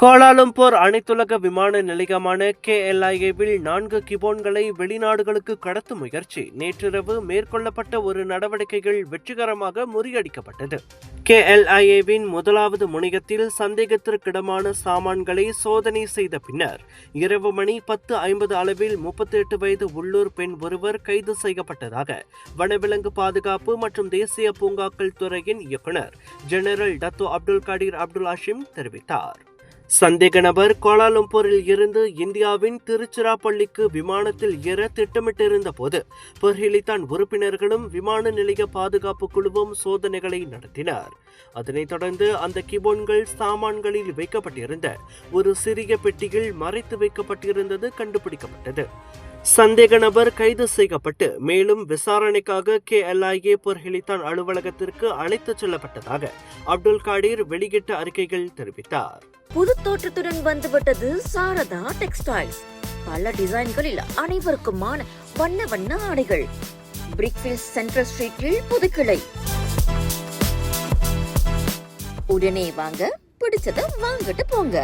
Kuala Lumpur அனைத்துலக விமான நிலையமான KLIA-வில் 4 கிபோன்களை வெளிநாடுகளுக்கு கடத்தும் முயற்சி நேற்றிரவு மேற்கொள்ளப்பட்ட ஒரு நடவடிக்கைகள் வெற்றிகரமாக முறியடிக்கப்பட்டது. KLIA-வின் முதலாவது முனையத்தில் சந்தேகத்திற்கிடமான சாமான்களை சோதனை செய்த பின்னர் இரவு மணி 10:50 அளவில் 38 வயது உள்ளூர் பெண் ஒருவர் கைது செய்யப்பட்டதாக வனவிலங்கு பாதுகாப்பு மற்றும் தேசிய பூங்காக்கள் துறையின் இயக்குநர் ஜெனரல் டத்தோ அப்துல் காடீர் அப்துல் ஹஷீம் தெரிவித்தார். சந்தேக நபர் கோலாலம்பூரில் இருந்து இந்தியாவின் திருச்சிராப்பள்ளிக்கு விமானத்தில் ஏற திட்டமிட்டிருந்த போது பெர்ஹிலித்தான் உறுப்பினர்களும் விமான நிலைய பாதுகாப்பு குழுவும் சோதனைகளை நடத்தினர். அதனைத் தொடர்ந்து அந்த கிபோன்கள் சாமான்களில் வைக்கப்பட்டிருந்த ஒரு சிறிய பெட்டியில் மறைத்து வைக்கப்பட்டிருந்தது கண்டுபிடிக்கப்பட்டது. சந்தேக நபர் கைது செய்யப்பட்டு மேலும் விசாரணைக்காக KLIA பெர்ஹிலித்தான் அலுவலகத்திற்கு அழைத்துச் செல்லப்பட்டதாக அப்துல் காடீர் வெளியிட்ட அறிக்கைகள் தெரிவித்தார். புது தோற்றத்துடன் வந்துவிட்டது சாரதா டெக்ஸ்டைல்ஸ். பல டிசைன்களில் அனைவருக்குமான வண்ண வண்ண ஆடைகள். பிரிக்ஃபீல்ட் சென்ட்ரல் ஸ்ட்ரீட்டில் புதுக்கிளை. உடனே வாங்க, பிடிச்சத வாங்கிட்டு போங்க.